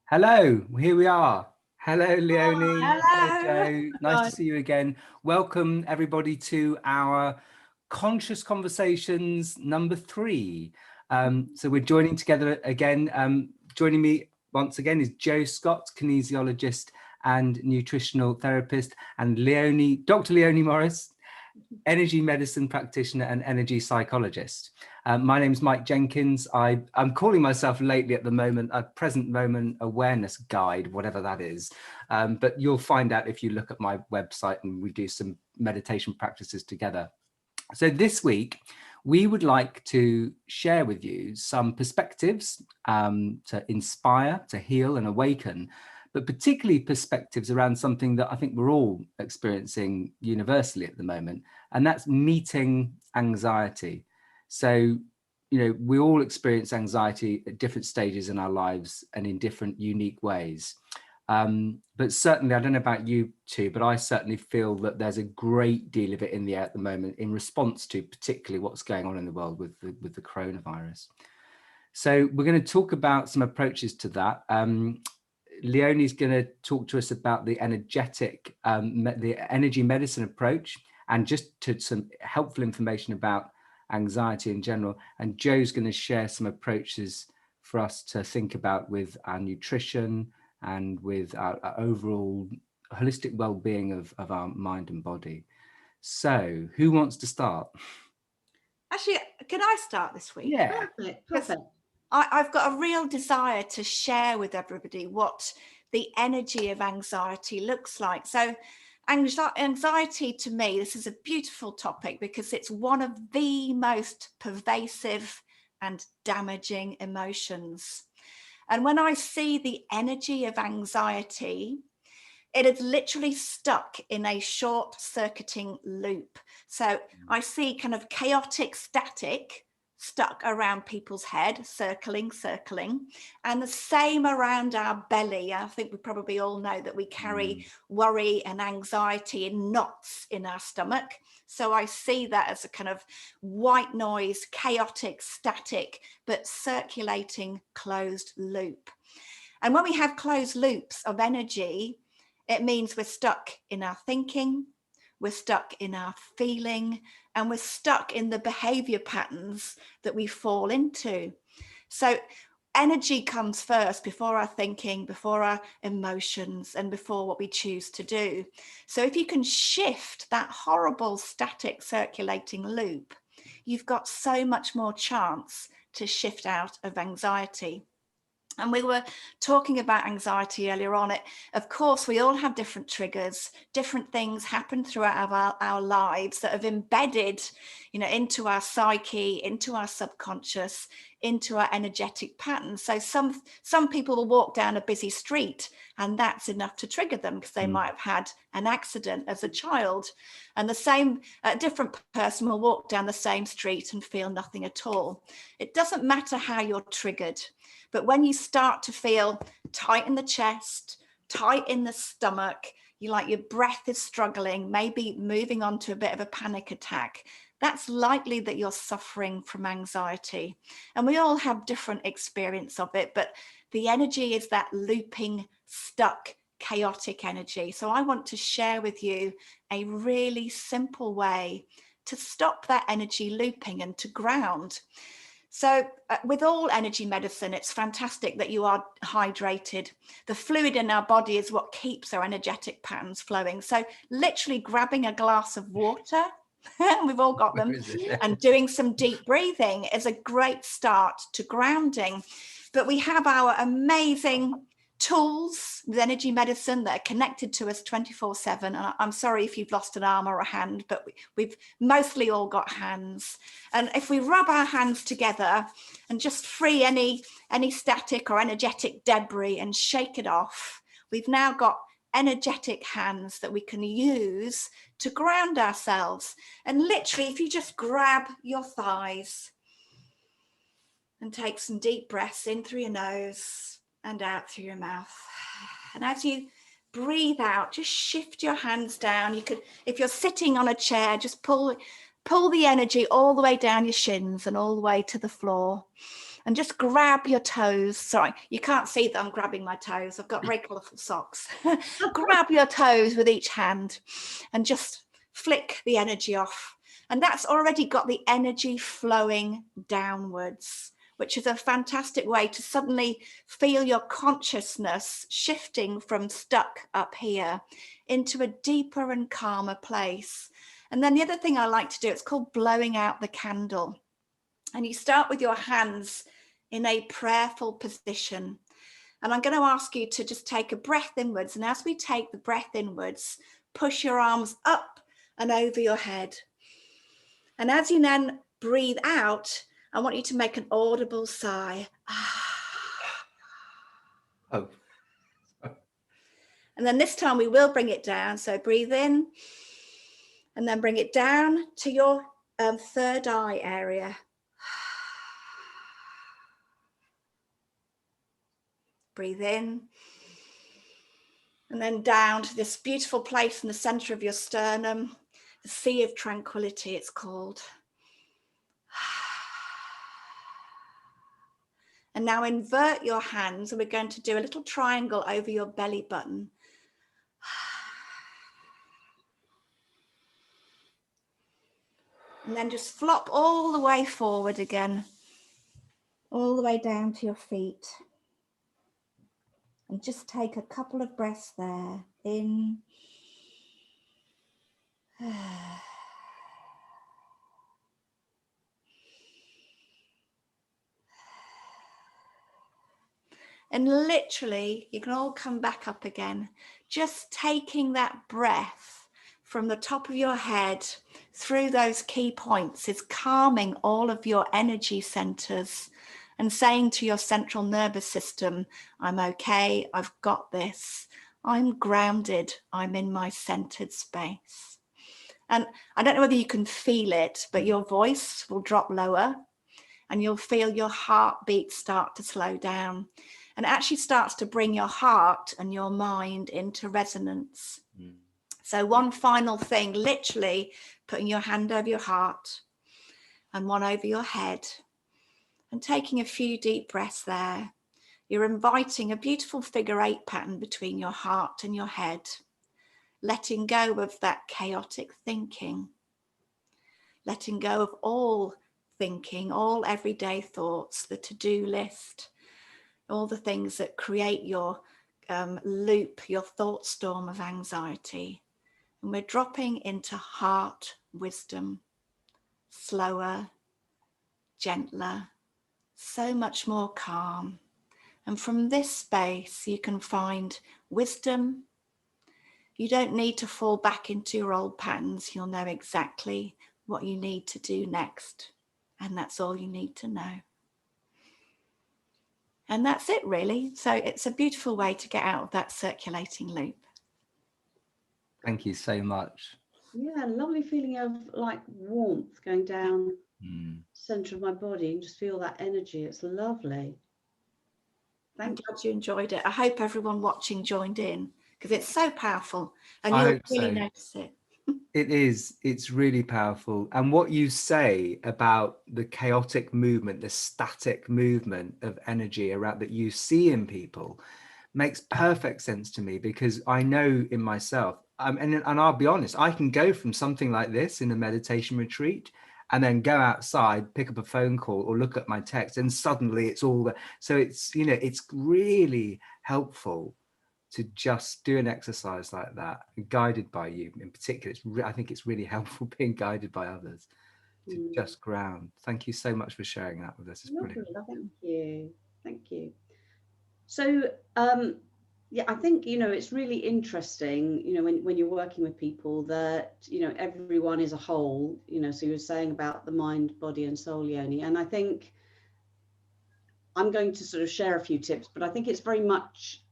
Hello, here we are. Hello, Leonie. Hello, Hello. Joe. Nice to God. see you again. Welcome, everybody, to our Conscious Conversations number 3. So we're joining together again. Joining me once again is Joe Scott, kinesiologist and nutritional therapist, and Leonie, Dr. Leonie Morris, energy medicine practitioner and energy psychologist. My name is Mike Jenkins. I'm calling myself lately at the moment a present moment awareness guide, whatever that is. But you'll find out if you look at my website, and we do some meditation practices together. So this week, we would like to share with you some perspectives to inspire, to heal and awaken, but particularly perspectives around something that I think we're all experiencing universally at the moment, and that's meeting anxiety. So, we all experience anxiety at different stages in our lives and in different unique ways. But certainly, I don't know about you two, but I certainly feel that there's a great deal of it in the air at the moment in response to particularly what's going on in the world with the coronavirus. So we're going to talk about some approaches to that. Leonie's going to talk to us about the the energy medicine approach, and just to some helpful information about anxiety in general. And Joe's going to share some approaches for us to think about with our nutrition and with our overall holistic well-being of our mind and body. So who wants to start? Actually, can I start this week? Yeah. Perfect. I've got a real desire to share with everybody what the energy of anxiety looks like. So anxiety, to me, this is a beautiful topic because it's one of the most pervasive and damaging emotions. And when I see the energy of anxiety, it is literally stuck in a short circuiting loop. So I see kind of chaotic static stuck around people's head, circling, and the same around our belly. I think we probably all know that we carry worry and anxiety in knots in our stomach. So I see that as a kind of white noise, chaotic, static, but circulating closed loop. And when we have closed loops of energy, it means we're stuck in our thinking, we're stuck in our feeling, and we're stuck in the behavior patterns that we fall into. So energy comes first before our thinking, before our emotions, and before what we choose to do. So if you can shift that horrible static circulating loop, you've got so much more chance to shift out of anxiety. And we were talking about anxiety earlier on. Of course, we all have different triggers, different things happen throughout our lives that have embedded, into our psyche, into our subconscious, into our energetic patterns. So some people will walk down a busy street and that's enough to trigger them because they might have had an accident as a child. And a different person will walk down the same street and feel nothing at all. It doesn't matter how you're triggered. But when you start to feel tight in the chest, tight in the stomach, your breath is struggling, maybe moving on to a bit of a panic attack, that's likely that you're suffering from anxiety. And we all have different experience of it, but the energy is that looping, stuck, chaotic energy. So I want to share with you a really simple way to stop that energy looping and to ground. So with all energy medicine, it's fantastic that you are hydrated. The fluid in our body is what keeps our energetic patterns flowing. So literally grabbing a glass of water, we've all got them, and doing some deep breathing is a great start to grounding. But we have our amazing tools with energy medicine that are connected to us 24/7. And I'm sorry if you've lost an arm or a hand, but we've mostly all got hands. And if we rub our hands together and just free any static or energetic debris and shake it off, we've now got energetic hands that we can use to ground ourselves. And literally, if you just grab your thighs and take some deep breaths in through your nose and out through your mouth. And as you breathe out, just shift your hands down. You could, if you're sitting on a chair, just pull the energy all the way down your shins and all the way to the floor. And just grab your toes. Sorry, you can't see that I'm grabbing my toes. I've got very colourful socks. Grab your toes with each hand and just flick the energy off. And that's already got the energy flowing downwards, which is a fantastic way to suddenly feel your consciousness shifting from stuck up here into a deeper and calmer place. And then the other thing I like to do, it's called blowing out the candle. And you start with your hands in a prayerful position. And I'm going to ask you to just take a breath inwards. And as we take the breath inwards, push your arms up and over your head. And as you then breathe out, I want you to make an audible sigh. Oh. And then this time we will bring it down. So breathe in and then bring it down to your third eye area. Breathe in and then down to this beautiful place in the center of your sternum, the Sea of Tranquility it's called. And now invert your hands and we're going to do a little triangle over your belly button. And then just flop all the way forward again, all the way down to your feet. And just take a couple of breaths there. In. And literally, you can all come back up again. Just taking that breath from the top of your head through those key points is calming all of your energy centers and saying to your central nervous system, I'm okay, I've got this, I'm grounded, I'm in my centered space. And I don't know whether you can feel it, but your voice will drop lower and you'll feel your heartbeat start to slow down. And it actually starts to bring your heart and your mind into resonance. So one final thing, literally putting your hand over your heart and one over your head and taking a few deep breaths there. You're inviting a beautiful figure 8 pattern between your heart and your head, letting go of that chaotic thinking, letting go of all thinking, all everyday thoughts, the to-do list, all the things that create your loop, your thought storm of anxiety. And we're dropping into heart wisdom, slower, gentler, so much more calm. And from this space, you can find wisdom. You don't need to fall back into your old patterns. You'll know exactly what you need to do next. And that's all you need to know. And that's it, really. So it's a beautiful way to get out of that circulating loop. Thank you so much. Yeah, lovely feeling of like warmth going down center of my body and just feel that energy. It's lovely. I'm glad you enjoyed it. I hope everyone watching joined in because it's so powerful and you'll really notice it. It is. It's really powerful. And what you say about the chaotic movement, the static movement of energy around that you see in people makes perfect sense to me, because I know in myself, and I'll be honest, I can go from something like this in a meditation retreat and then go outside, pick up a phone call or look at my text, and suddenly it's all there. So it's, you know, it's really helpful to just do an exercise like that, guided by you in particular. I think it's really helpful being guided by others to just ground. Thank you so much for sharing that with us. It's brilliant. Thank you. Thank you. So, yeah, I think, you know, it's really interesting, you know, when you're working with people that, you know, everyone is a whole, you know, so you were saying about the mind, body and soul, Leonie, and I think I'm going to sort of share a few tips, but I think it's very much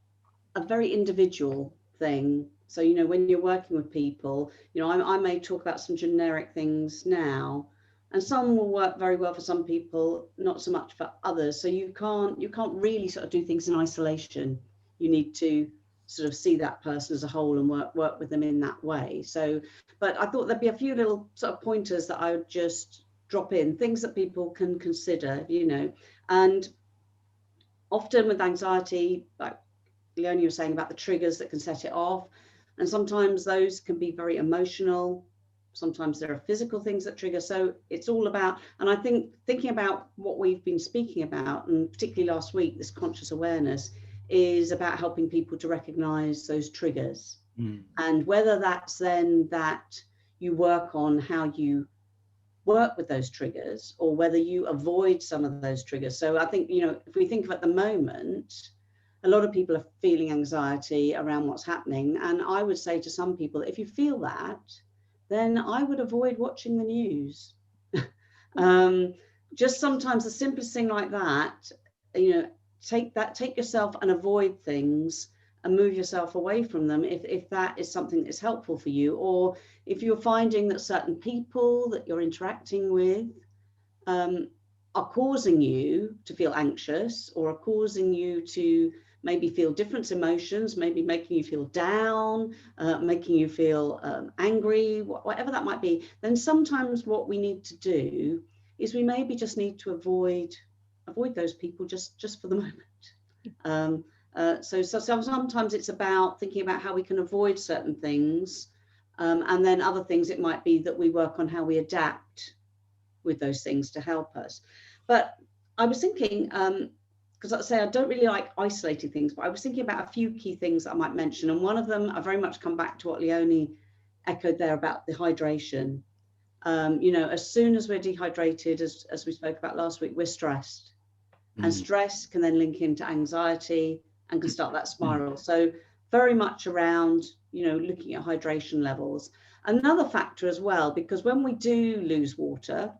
a very individual thing. So, you know, when you're working with people, you know, I may talk about some generic things now, and some will work very well for some people, not so much for others. So you can't really sort of do things in isolation. You need to sort of see that person as a whole and work with them in that way. So, but I thought there'd be a few little sort of pointers that I would just drop in, things that people can consider, you know. And often with anxiety, like Leonie was saying about the triggers that can set it off, and sometimes those can be very emotional. Sometimes there are physical things that trigger. So it's all about, and I think thinking about what we've been speaking about, and particularly last week, this conscious awareness is about helping people to recognize those triggers. And whether that's then that you work on how you work with those triggers, or whether you avoid some of those triggers. So I think, you know, if we think of at the moment, a lot of people are feeling anxiety around what's happening. And I would say to some people, if you feel that, then I would avoid watching the news. Just sometimes the simplest thing like that, you know, take yourself and avoid things and move yourself away from them if that is something that is helpful for you. Or if you're finding that certain people that you're interacting with are causing you to feel anxious, or are causing you to maybe feel different emotions, maybe making you feel down, making you feel angry, whatever that might be, then sometimes what we need to do is we maybe just need to avoid those people just for the moment. So sometimes it's about thinking about how we can avoid certain things, and then other things it might be that we work on how we adapt with those things to help us. But I was thinking, because like I say, I don't really like isolating things, but I was thinking about a few key things that I might mention. And one of them, I very much come back to what Leonie echoed there about the hydration. You know, as soon as we're dehydrated, as we spoke about last week, we're stressed. And stress can then link into anxiety and can start that spiral. So very much around, you know, looking at hydration levels. Another factor as well, because when we do lose water,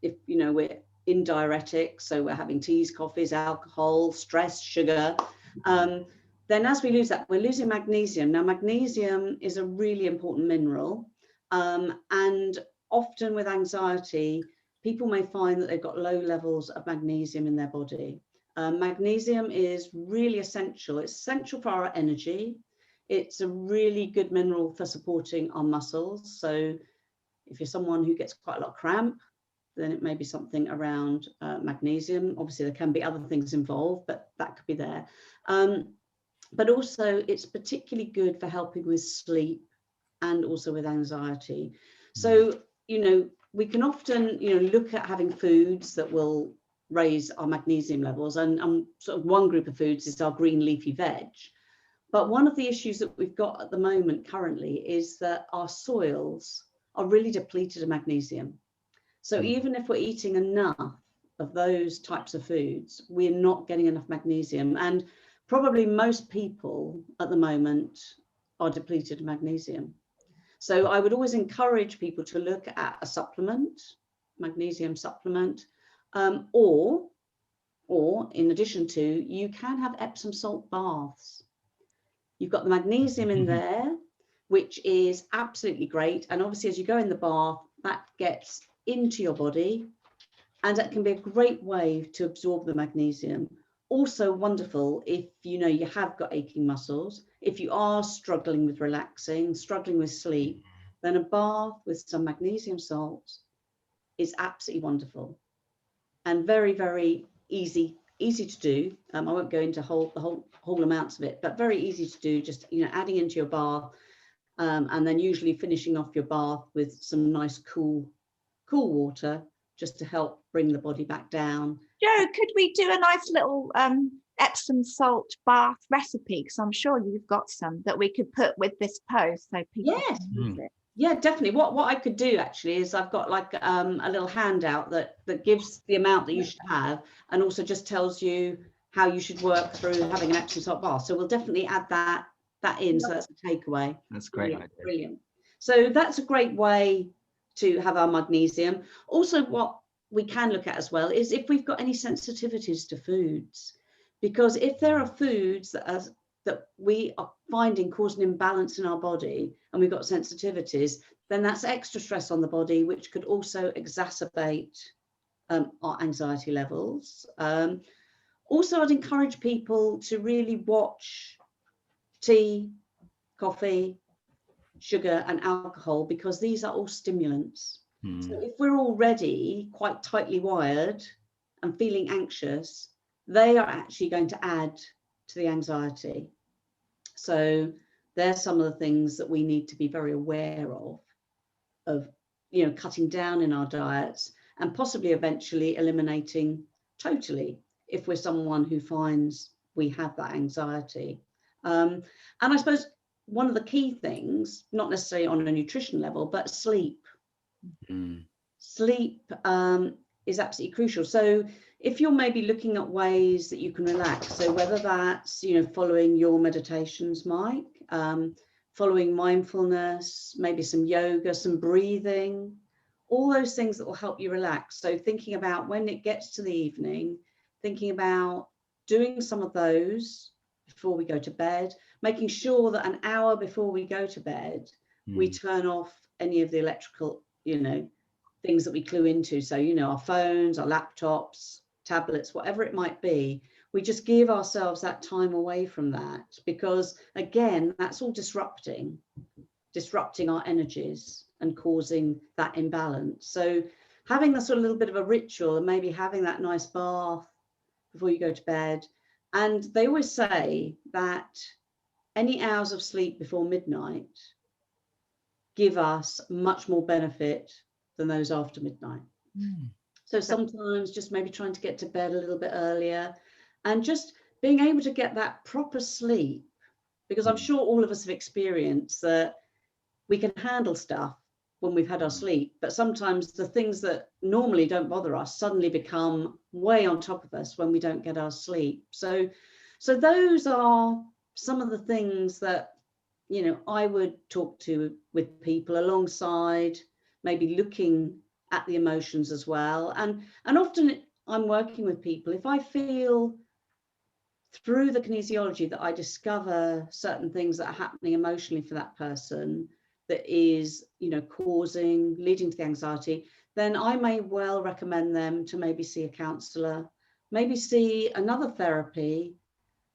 if, you know, we're in diuretics, so we're having teas, coffees, alcohol, stress, sugar, then as we lose that, we're losing magnesium. Now, magnesium is a really important mineral, and often with anxiety, people may find that they've got low levels of magnesium in their body. Magnesium is really essential. It's essential for our energy. It's a really good mineral for supporting our muscles. So if you're someone who gets quite a lot of cramp, then it may be something around magnesium. Obviously, there can be other things involved, but that could be there. But also, it's particularly good for helping with sleep and also with anxiety. So, you know, we can often, you know, look at having foods that will raise our magnesium levels. And sort of one group of foods is our green leafy veg. But one of the issues that we've got at the moment currently is that our soils are really depleted of magnesium. So even if we're eating enough of those types of foods, we're not getting enough magnesium. And probably most people at the moment are depleted of magnesium. So I would always encourage people to look at a supplement, magnesium supplement, or in addition to, you can have Epsom salt baths. You've got the magnesium in there, which is absolutely great. And obviously, as you go in the bath, that gets into your body, and that can be a great way to absorb the magnesium. Also wonderful if you know you have got aching muscles, if you are struggling with relaxing, struggling with sleep, then a bath with some magnesium salt is absolutely wonderful and very, very easy to do. I won't go into the whole amounts of it, but very easy to do, just, you know, adding into your bath, and then usually finishing off your bath with some nice cool water, just to help bring the body back down. Jo, could we do a nice little Epsom salt bath recipe? Because I'm sure you've got some that we could put with this post so people can use it. Yeah, definitely. What I could do actually is I've got like a little handout that gives the amount that you should have, and also just tells you how you should work through having an Epsom salt bath. So we'll definitely add that in. So that's a takeaway. That's great. Brilliant. So that's a great way to have our magnesium. Also, what we can look at as well is if we've got any sensitivities to foods, because if there are foods that we are finding cause an imbalance in our body, and we've got sensitivities, then that's extra stress on the body, which could also exacerbate our anxiety levels. Also, I'd encourage people to really watch tea, coffee, sugar and alcohol, because these are all stimulants. So if we're already quite tightly wired and feeling anxious, they are actually going to add to the anxiety. So they're some of the things that we need to be very aware of, you know, cutting down in our diets and possibly eventually eliminating totally if we're someone who finds we have that anxiety. And I suppose one of the key things, not necessarily on a nutrition level, but sleep. Sleep is absolutely crucial. So if you're maybe looking at ways that you can relax, so whether that's, you know, following your meditations, Mike, following mindfulness, maybe some yoga, some breathing, all those things that will help you relax. So thinking about when it gets to the evening, thinking about doing some of those before we go to bed, making sure that an hour before we go to bed, we turn off any of the electrical, you know, things that we clue into. So, you know, our phones, our laptops, tablets, whatever it might be, we just give ourselves that time away from that, because again, that's all disrupting our energies and causing that imbalance. So having a sort of little bit of a ritual and maybe having that nice bath before you go to bed. And they always say that any hours of sleep before midnight give us much more benefit than those after midnight. So sometimes just maybe trying to get to bed a little bit earlier and just being able to get that proper sleep, because I'm sure all of us have experienced that we can handle stuff when we've had our sleep, but sometimes the things that normally don't bother us suddenly become way on top of us when we don't get our sleep. So those are some of the things that, you know, I would talk to with people alongside maybe looking at the emotions as well. And often I'm working with people, if I feel through the kinesiology that I discover certain things that are happening emotionally for that person that is, you know, leading to the anxiety, then I may well recommend them to maybe see a counsellor, maybe see another therapy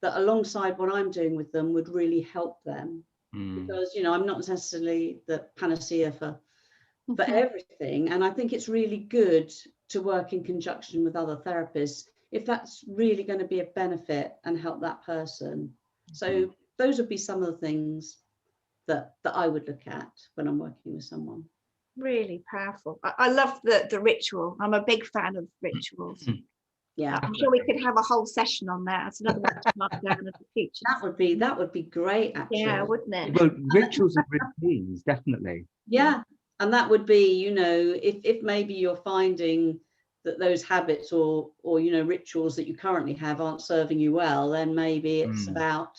that alongside what I'm doing with them would really help them. Because, you know, I'm not necessarily the panacea for everything. And I think it's really good to work in conjunction with other therapists if that's really going to be a benefit and help that person. So those would be some of the things that I would look at when I'm working with someone. Really powerful. I love the ritual. I'm a big fan of rituals. Yeah, I'm sure we could have a whole session on that. That's another one to mark down in the future. That would be great, actually. Yeah, wouldn't it? Well, rituals and routines, definitely. Yeah, and that would be, you know, if maybe you're finding that those habits or you know, rituals that you currently have aren't serving you well, then maybe it's about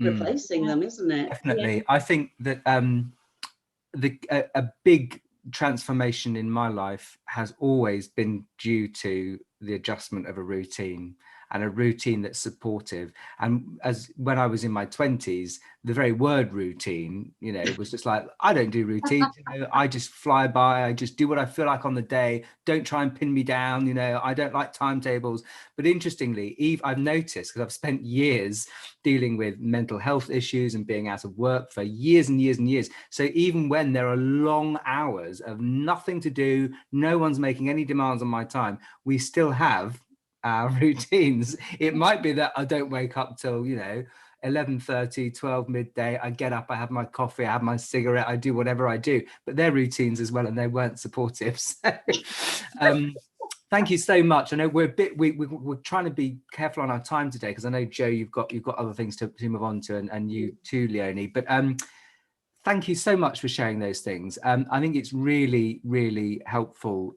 replacing them, isn't it? Definitely. Yeah. I think that a big transformation in my life has always been due to the adjustment of a routine, and a routine that's supportive. And as when I was in my 20s, the very word routine, you know, it was just like, I don't do routines, you know, I just fly by, I just do what I feel like on the day, don't try and pin me down, you know, I don't like timetables. But interestingly, Eve, I've noticed, because I've spent years dealing with mental health issues and being out of work for years and years and years. So even when there are long hours of nothing to do, no one's making any demands on my time, we still have our routines. It might be that I don't wake up till, you know, 11:30, 12 midday. I get up, I have my coffee, I have my cigarette, I do whatever I do, but they're routines as well, and they weren't supportive. So thank you so much. I know we're trying to be careful on our time today, because I know, Joe, you've got other things to move on to, and you too, Leonie, but thank you so much for sharing those things. I think it's really, really helpful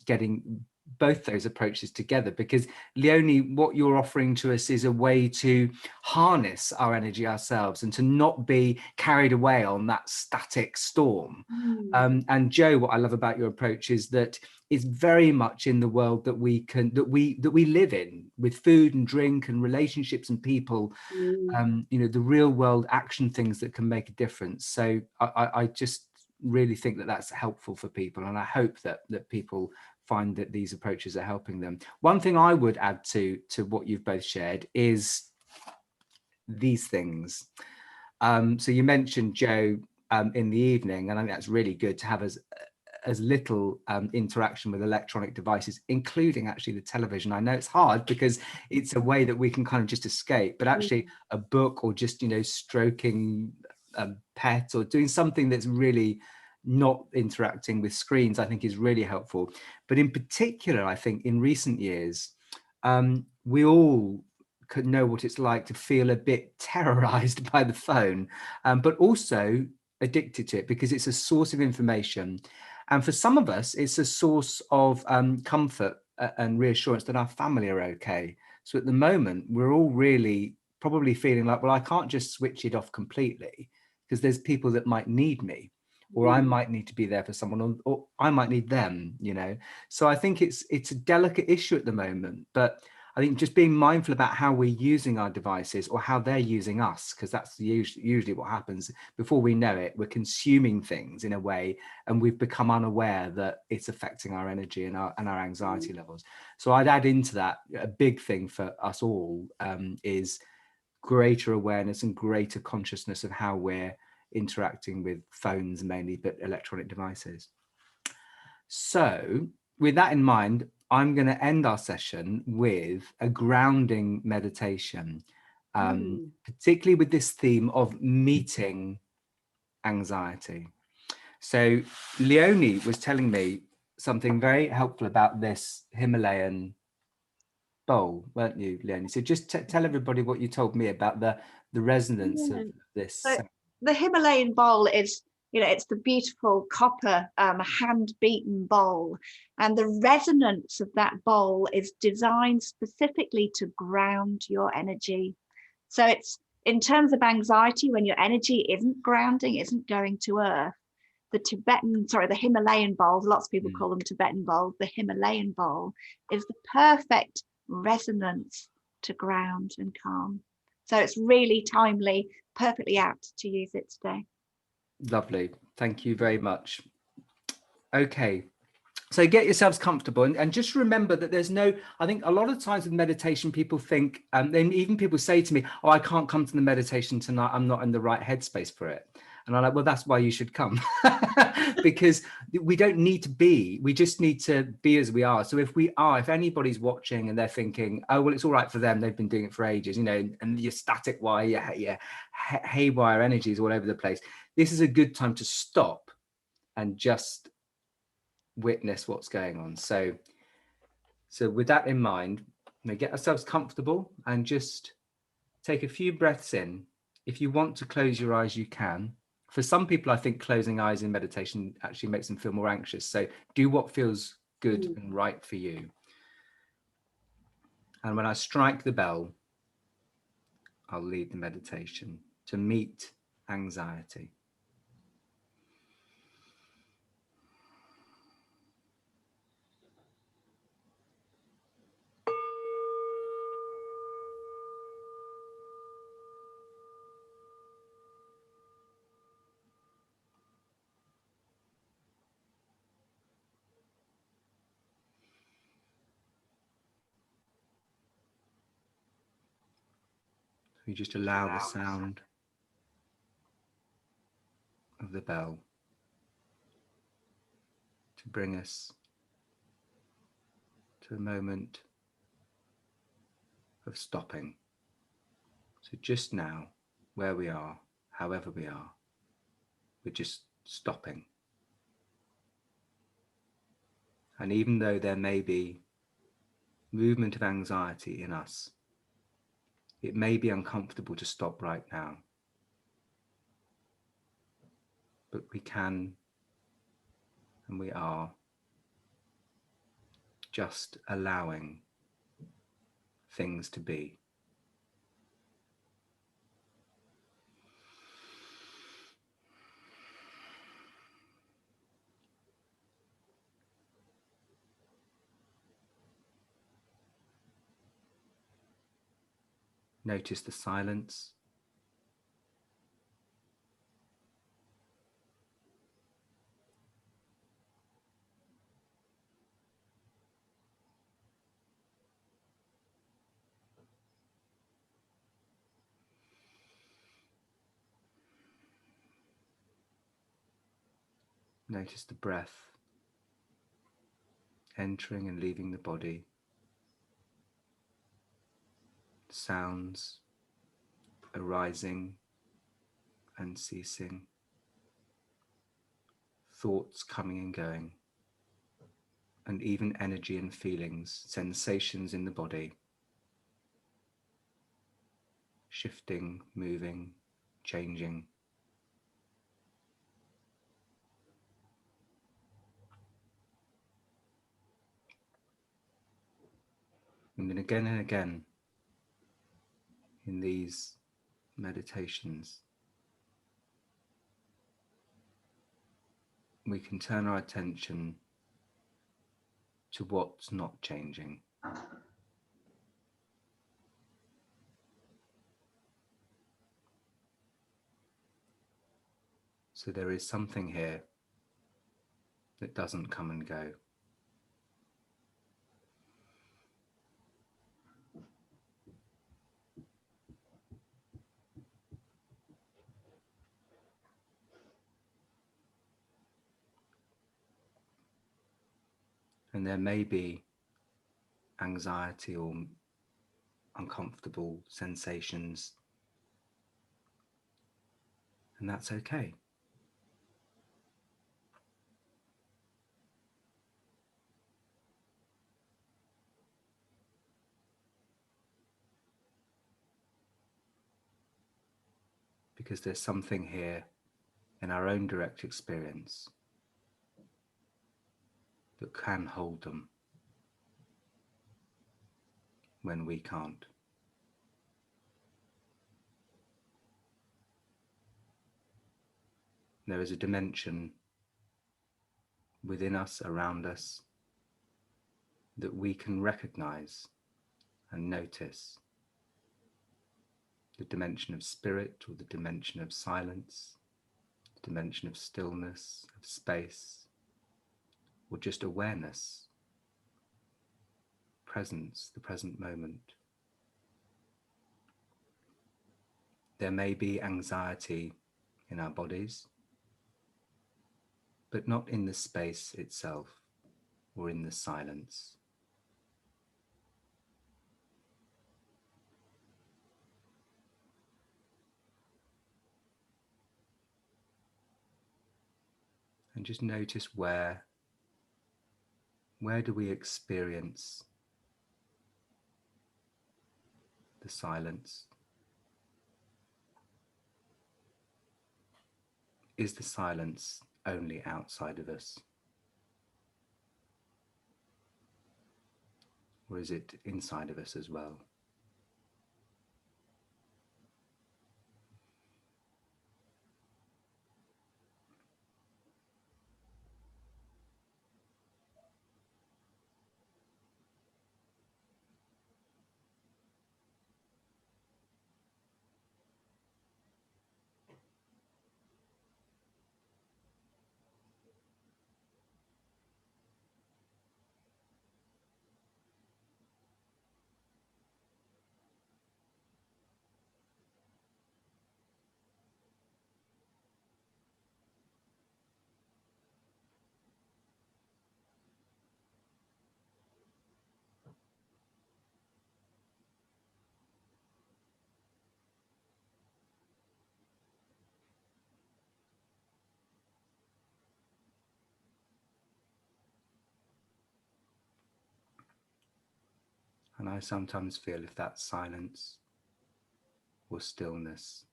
getting both those approaches together, because Leonie, what you're offering to us is a way to harness our energy ourselves and to not be carried away on that static storm. And Joe, what I love about your approach is that it's very much in the world that we live in, with food and drink and relationships and people, you know, the real world action things that can make a difference. So I just really think that that's helpful for people, and I hope that people find that these approaches are helping them. One thing I would add to what you've both shared is these things. So you mentioned, Joe, in the evening, and I think that's really good to have as as little interaction with electronic devices, including actually the television. I know it's hard because it's a way that we can kind of just escape, but actually a book, or just, stroking a pet, or doing something that's really not interacting with screens, I think is really helpful. But in particular, I think in recent years, we all could know what it's like to feel a bit terrorized by the phone, but also addicted to it, because it's a source of information. And for some of us, it's a source of comfort and reassurance that our family are okay. So at the moment, we're all really probably feeling like, well, I can't just switch it off completely, because there's people that might need me, or I might need to be there for someone, or I might need them, So I think it's a delicate issue at the moment, but I think just being mindful about how we're using our devices, or how they're using us, because that's usually what happens. Before we know it, we're consuming things in a way, and we've become unaware that it's affecting our energy and our anxiety levels. So I'd add into that, a big thing for us all is greater awareness and greater consciousness of how we're interacting with phones mainly, but electronic devices. So with that in mind, I'm going to end our session with a grounding meditation, particularly with this theme of meeting anxiety. So Leonie was telling me something very helpful about this Himalayan bowl, weren't you, Leonie? So just tell everybody what you told me about the resonance of this. So the Himalayan bowl is, it's the beautiful copper hand-beaten bowl, and the resonance of that bowl is designed specifically to ground your energy. So it's, in terms of anxiety, when your energy isn't grounding, isn't going to earth, the Himalayan bowls, lots of people call them Tibetan bowls, the Himalayan bowl is the perfect resonance to ground and calm. So it's really timely, perfectly apt to use it today. Lovely. Thank you very much. Okay. So get yourselves comfortable, and just remember that there's no, I think a lot of times with meditation, people think, and even people say to me, oh, I can't come to the meditation tonight, I'm not in the right headspace for it. And I'm like, well, that's why you should come. Because we don't need to be, we just need to be as we are. So if anybody's watching and they're thinking, oh, well, it's all right for them, they've been doing it for ages, and your static wire, your haywire energies all over the place, this is a good time to stop and just witness what's going on. So with that in mind, get ourselves comfortable and just take a few breaths in. If you want to close your eyes, you can. For some people, I think closing eyes in meditation actually makes them feel more anxious. So do what feels good and right for you. And when I strike the bell, I'll lead the meditation to meet anxiety. You just allow the sound of the bell to bring us to a moment of stopping. So just now, where we are, however we are, we're just stopping. And even though there may be movement of anxiety in us, it may be uncomfortable to stop right now. But we can, and we are, just allowing things to be. Notice the silence. Notice the breath entering and leaving the body, sounds arising and ceasing, thoughts coming and going, and even energy and feelings, sensations in the body, shifting, moving, changing. And then again, in these meditations, we can turn our attention to what's not changing. So there is something here that doesn't come and go. And there may be anxiety or uncomfortable sensations, and that's okay. Because there's something here in our own direct experience that can hold them when we can't. There is a dimension within us, around us, that we can recognize and notice. The dimension of spirit, or the dimension of silence, the dimension of stillness, of space, or just awareness, presence, the present moment. There may be anxiety in our bodies, but not in the space itself or in the silence. And just notice where do we experience the silence? Is the silence only outside of us? Or is it inside of us as well? And I sometimes feel if that silence or stillness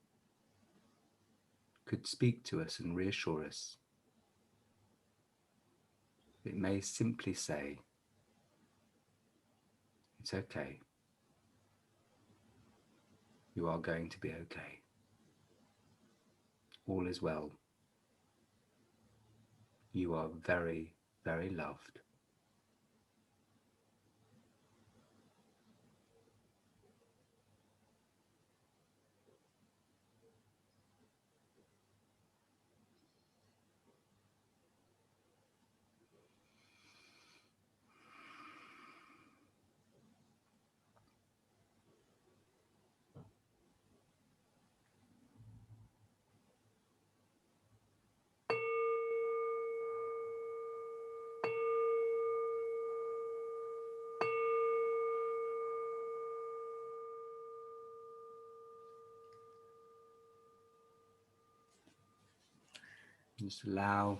could speak to us and reassure us, it may simply say, it's okay. You are going to be okay. All is well. You are very, very loved. Just allow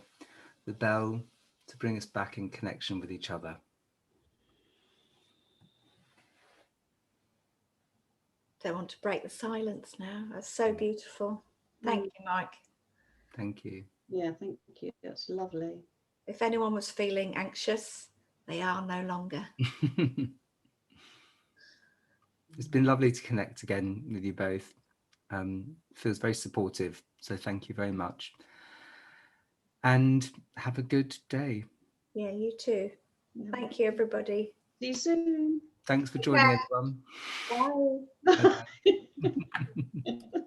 the bell to bring us back in connection with each other. Don't want to break the silence now. That's so beautiful. Thank you, Mike. Thank you. Yeah, thank you. That's lovely. If anyone was feeling anxious, they are no longer. It's been lovely to connect again with you both. Feels very supportive. So thank you very much. And have a good day. Yeah, you too. Thank you, everybody. See you soon. Thanks for joining, everyone. Bye. Bye-bye.